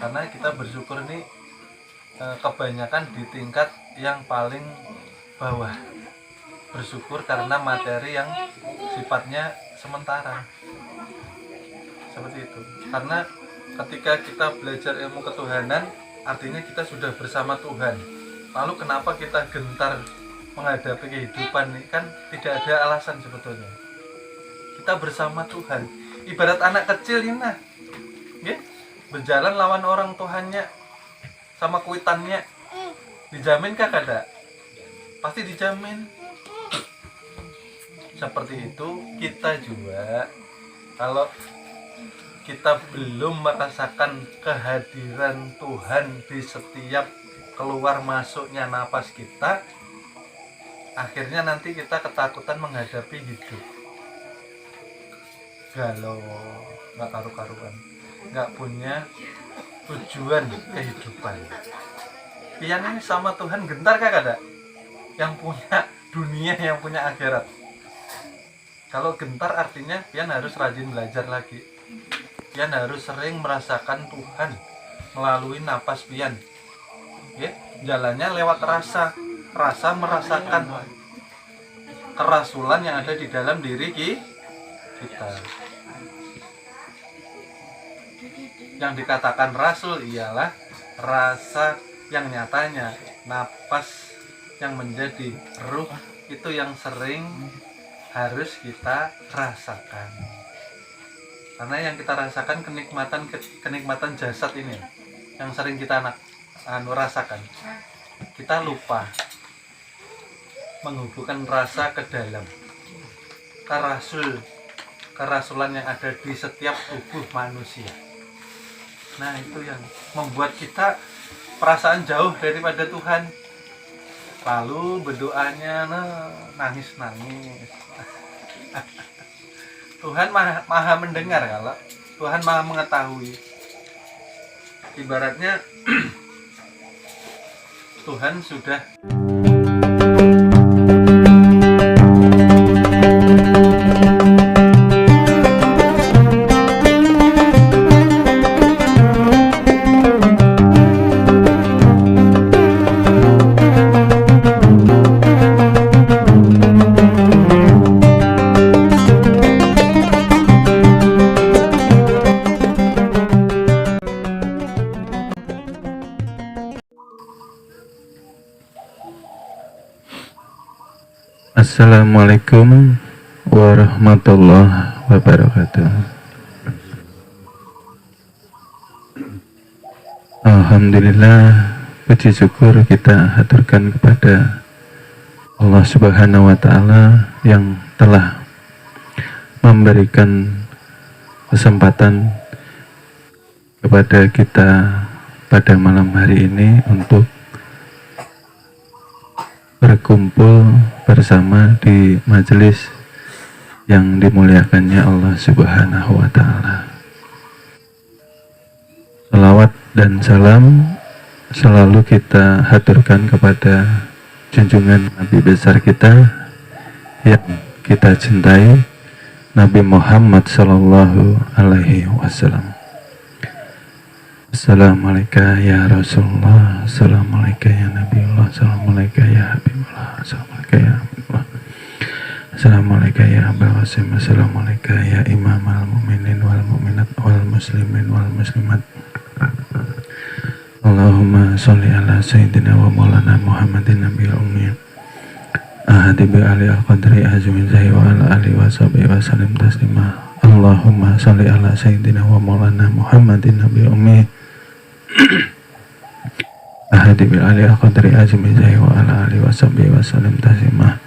karena kita bersyukur ini kebanyakan di tingkat yang paling bawah, bersyukur karena materi yang sifatnya sementara, seperti itu. Karena ketika kita belajar ilmu ketuhanan, artinya kita sudah bersama Tuhan. Lalu kenapa kita gentar menghadapi kehidupan ini? Kan tidak ada alasan sebetulnya. Kita bersama Tuhan. Ibarat anak kecil ini, ya, berjalan lawan orang tuanya sama kuitannya, dijaminkah kada? Pasti dijamin. Seperti itu kita juga, kalau kita belum merasakan kehadiran Tuhan di setiap keluar masuknya napas kita, akhirnya nanti kita ketakutan menghadapi hidup. Galau, nggak karu-karuan, nggak punya tujuan kehidupan. Pian ini sama Tuhan gentar kah kada? Yang punya dunia, yang punya akhirat. Kalau gentar artinya pian harus rajin belajar lagi. Pian harus sering merasakan Tuhan melalui napas pian. Ya, jalannya lewat rasa merasakan kerasulan yang ada di dalam diri kita. Yang dikatakan rasul ialah rasa yang nyatanya, napas yang menjadi ruh itu yang sering harus kita rasakan. Karena yang kita rasakan kenikmatan jasad ini yang sering kita rasakan. Kita lupa menghubungkan rasa ke dalam kerasulan yang ada di setiap tubuh manusia. Nah, itu yang membuat kita perasaan jauh daripada Tuhan. Lalu berdoanya nangis-nangis. Tuhan maha mendengar, kalau Tuhan maha mengetahui. Ibaratnya Tuhan sudah Assalamualaikum warahmatullahi wabarakatuh. Alhamdulillah, puji syukur kita haturkan kepada Allah Subhanahu wa Ta'ala yang telah memberikan kesempatan kepada kita pada malam hari ini untuk berkumpul bersama di majelis yang dimuliakannya Allah Subhanahu wa Ta'ala. Salawat dan salam selalu kita haturkan kepada junjungan Nabi besar kita yang kita cintai, Nabi Muhammad sallallahu alaihi wasallam. Assalamualaikum ya Rasulullah, Assalamualaikum ya Nabiullah, Assalamualaikum ya Habibullah, Assalamualaikum ya Habibullah, Assalamualaikum ya Abul Qasim, Assalamualaikum ya Imam al-Mu'minin wal Mu'minat wal Muslimin wal Muslimat. Allahumma sholli ala Sayyidina wa Maulana Muhammadin Nabiyil Ummi ahadi bi ali al-qadri azmin zahi wa ala alihi wa sahbihi wa sallim taslima. Allahumma sholli ala Sayyidina wa Maulana Muhammadin Nabiyil Ummi ahadi bil ali al-qadri azmi zahi wa ala alihi wa sahbihi wa sallim taslima.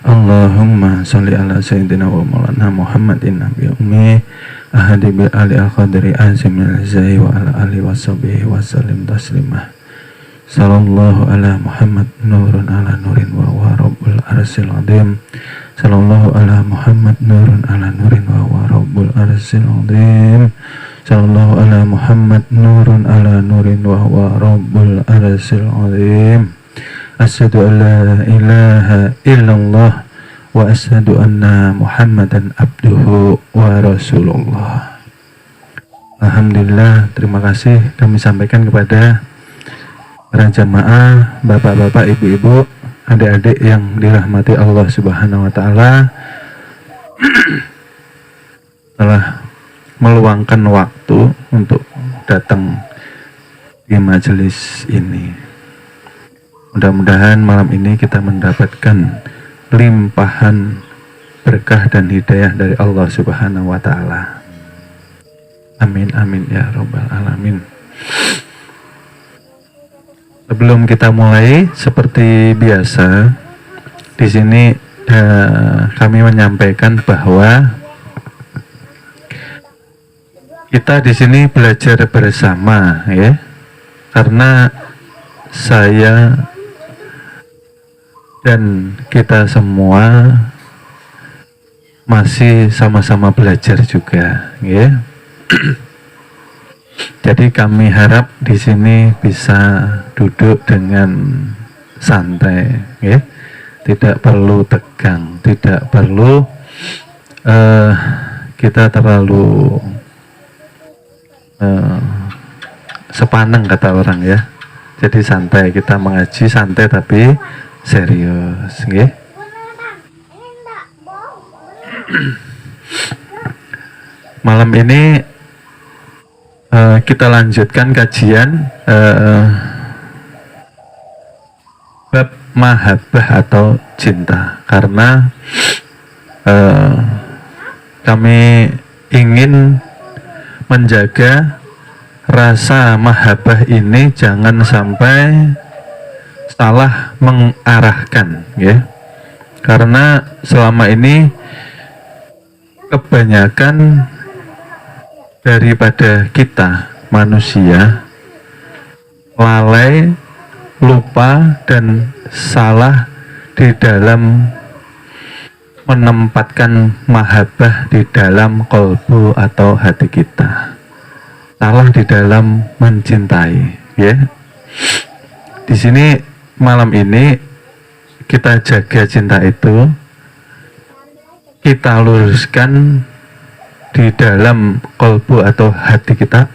Allahumma sholli ala Sayyidina wa Maulana Muhammadin Nabiyil Ummi ahadi bil ali al-qadri azmi zahi wa ala alihi wa sahbihi wa sallim taslima. Sallallahu ala Muhammad nurun ala nurin wa huwa rabbul arsyil azim. Sallallahu ala Muhammad nurun ala nurin wa huwa rabbul arsyil azim. Sallallahu ala Muhammad nurun ala nurin wa huwa rabbul arsyil azim. Asyhadu an la ilaha illallah wa asyhadu anna Muhammadan abduhu wa rasulullah. Alhamdulillah, terima kasih kami sampaikan kepada para jamaah, bapak-bapak, ibu-ibu, adik-adik yang dirahmati Allah Subhanahu wa taala, telah meluangkan waktu untuk datang di majelis ini. Mudah-mudahan malam ini kita mendapatkan limpahan berkah dan hidayah dari Allah Subhanahu wa taala. Amin amin ya rabbal alamin. Sebelum kita mulai, seperti biasa, di sini kami menyampaikan bahwa kita di sini belajar bersama, ya, karena saya dan kita semua masih sama-sama belajar juga, ya. Jadi kami harap di sini bisa duduk dengan santai, ya. Tidak perlu tegang, tidak perlu kita terlalu sepaneng kata orang, ya. Jadi santai, kita mengaji santai tapi serius, ya. Malam ini kita lanjutkan kajian bab mahabbah atau cinta, karena kami ingin menjaga rasa mahabbah ini jangan sampai salah mengarahkan, ya. Karena selama ini kebanyakan daripada kita manusia lalai, lupa, dan salah di dalam menempatkan mahabbah di dalam kolbu atau hati kita, salah di dalam mencintai, ya. Di sini malam ini kita jaga cinta itu, kita luruskan di dalam kolbu atau hati kita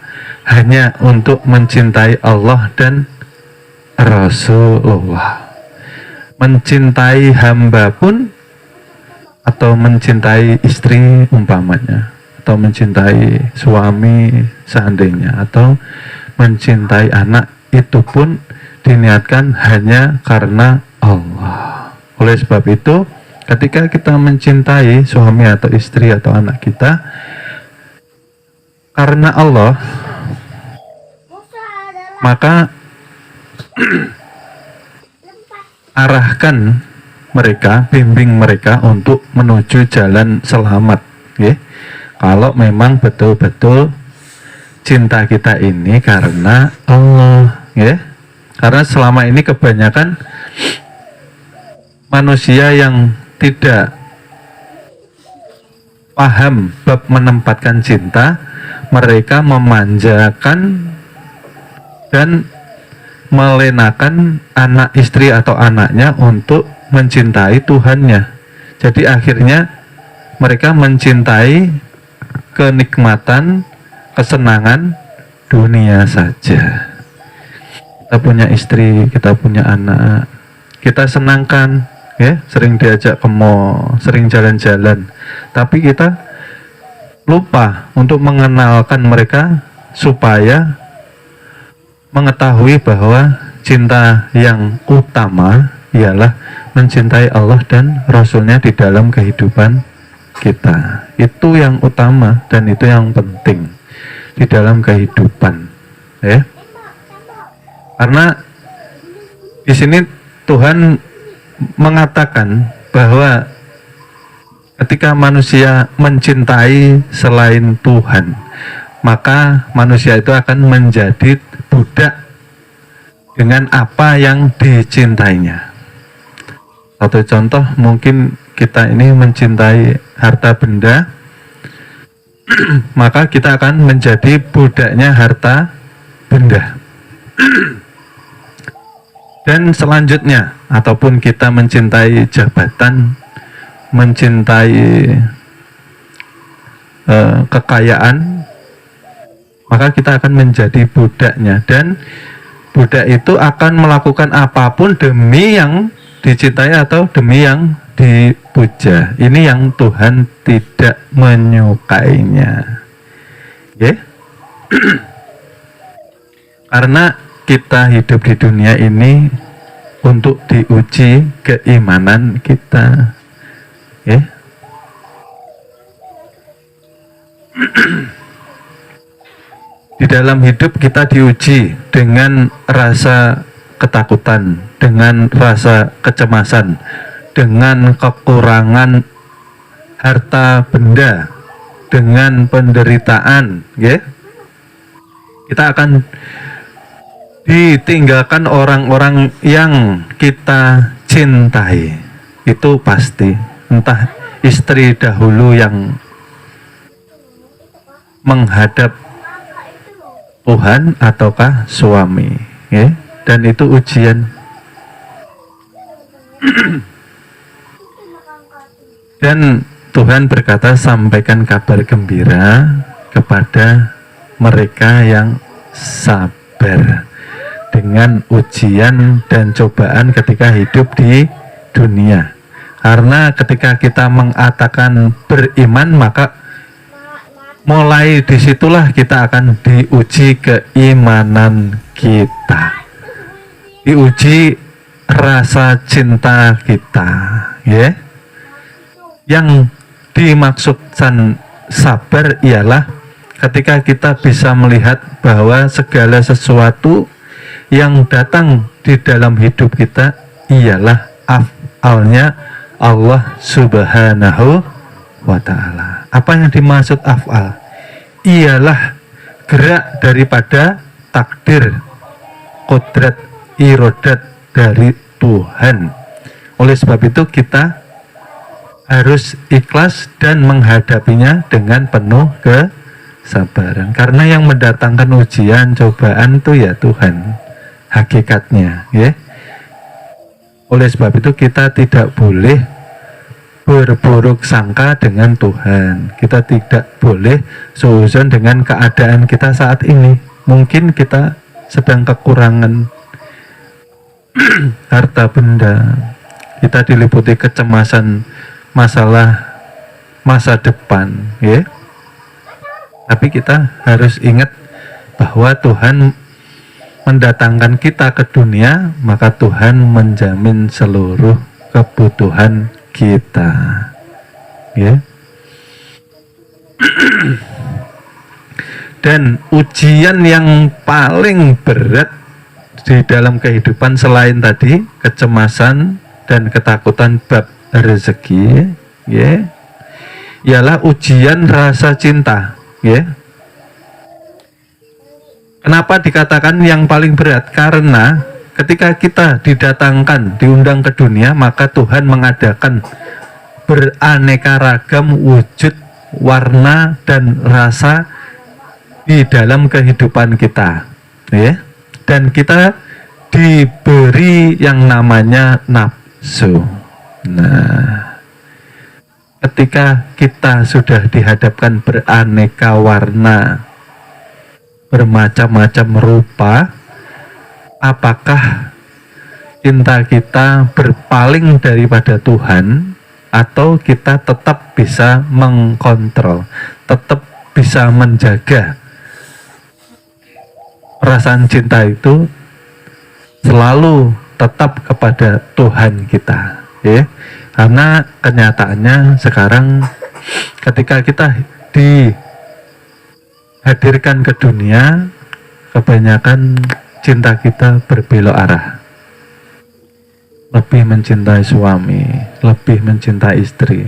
hanya untuk mencintai Allah dan Rasulullah. Mencintai hamba pun, atau mencintai istri umpamanya, atau mencintai suami seandainya, atau mencintai anak, itu pun diniatkan hanya karena Allah. Oleh sebab itu, ketika kita mencintai suami atau istri atau anak kita karena Allah, maka arahkan mereka, bimbing mereka untuk menuju jalan selamat, ya. Kalau memang betul-betul cinta kita ini karena Allah, ya. Karena selama ini kebanyakan manusia yang tidak paham bab menempatkan cinta, mereka memanjakan dan melenakan anak, istri atau anaknya untuk mencintai Tuhannya. Jadi akhirnya mereka mencintai kenikmatan, kesenangan dunia saja. Kita punya istri, kita punya anak, kita senangkan, ya, sering diajak ke mall, sering jalan-jalan, tapi kita lupa untuk mengenalkan mereka supaya mengetahui bahwa cinta yang utama ialah mencintai Allah dan Rasulnya di dalam kehidupan kita. Itu yang utama dan itu yang penting di dalam kehidupan, ya. Karena di sini Tuhan mengatakan bahwa ketika manusia mencintai selain Tuhan, maka manusia itu akan menjadi budak dengan apa yang dicintainya. Satu contoh, mungkin kita ini mencintai harta benda, maka kita akan menjadi budaknya harta benda. Dan selanjutnya, ataupun kita mencintai jabatan, mencintai kekayaan, maka kita akan menjadi budaknya, dan budak itu akan melakukan apapun demi yang dicintai atau demi yang dipuja. Ini yang Tuhan tidak menyukainya. Okay? Karena kita hidup di dunia ini untuk diuji keimanan kita. Okay? Di dalam hidup kita diuji dengan rasa ketakutan, dengan rasa kecemasan, dengan kekurangan harta benda, dengan penderitaan, ya. Kita akan ditinggalkan orang-orang yang kita cintai, itu pasti. Entah istri dahulu yang menghadap Tuhan ataukah suami, ya? Dan itu ujian. Dan Tuhan berkata, sampaikan kabar gembira kepada mereka yang sabar dengan ujian dan cobaan ketika hidup di dunia. Karena ketika kita mengatakan beriman, maka mulai disitulah kita akan diuji keimanan kita, diuji rasa cinta kita, ya. Yang dimaksudkan sabar ialah ketika kita bisa melihat bahwa segala sesuatu yang datang di dalam hidup kita ialah af'alnya Allah Subhanahu wa ta'ala. Apa yang dimaksud af'al? Ialah gerak daripada takdir, kodrat, irodat dari Tuhan. Oleh sebab itu kita harus ikhlas dan menghadapinya dengan penuh kesabaran. Karena yang mendatangkan ujian, cobaan itu ya Tuhan, hakikatnya, ya. Oleh sebab itu kita tidak boleh berburuk sangka dengan Tuhan. Kita tidak boleh suuzon dengan keadaan kita saat ini. Mungkin kita sedang kekurangan harta benda, kita diliputi kecemasan masalah masa depan, ya. Tapi kita harus ingat bahwa Tuhan mendatangkan kita ke dunia, maka Tuhan menjamin seluruh kebutuhan kita, ya. Dan ujian yang paling berat di dalam kehidupan selain tadi kecemasan dan ketakutan bab rezeki, ya, ialah ujian rasa cinta, ya. Kenapa dikatakan yang paling berat? Karena ketika kita didatangkan, diundang ke dunia, maka Tuhan mengadakan beraneka ragam wujud, warna, dan rasa di dalam kehidupan kita, ya. Dan kita diberi yang namanya nafsu. Nah, ketika kita sudah dihadapkan beraneka warna, bermacam-macam rupa, apakah cinta kita berpaling daripada Tuhan, atau kita tetap bisa mengkontrol, tetap bisa menjaga perasaan cinta itu selalu tetap kepada Tuhan kita, ya. Karena kenyataannya sekarang ketika kita dihadirkan ke dunia, kebanyakan cinta kita berbelok arah. Lebih mencintai suami, lebih mencintai istri,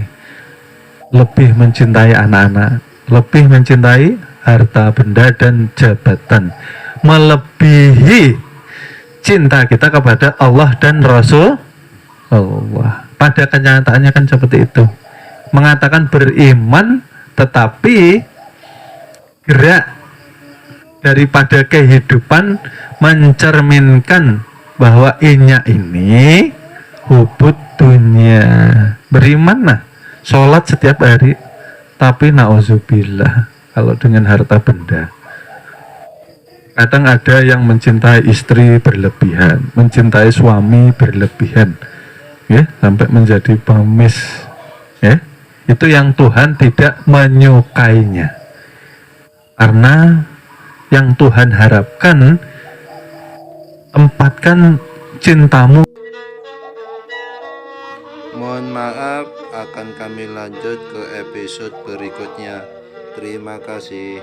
lebih mencintai anak-anak, lebih mencintai harta benda dan jabatan, melebihi cinta kita kepada Allah dan Rasul Allah. Pada kenyataannya kan seperti itu. Mengatakan beriman, tetapi gerak daripada kehidupan mencerminkan bahwa inya ini hubud dunia. Beriman lah, sholat setiap hari, tapi nauzubillah kalau dengan harta benda, Kadang ada yang mencintai istri berlebihan, mencintai suami berlebihan, ya, sampai menjadi pengemis, ya. Itu yang Tuhan tidak menyukainya. Karena yang Tuhan harapkan, tempatkan cintamu. Mohon maaf, akan kami lanjut ke episode berikutnya. Terima kasih.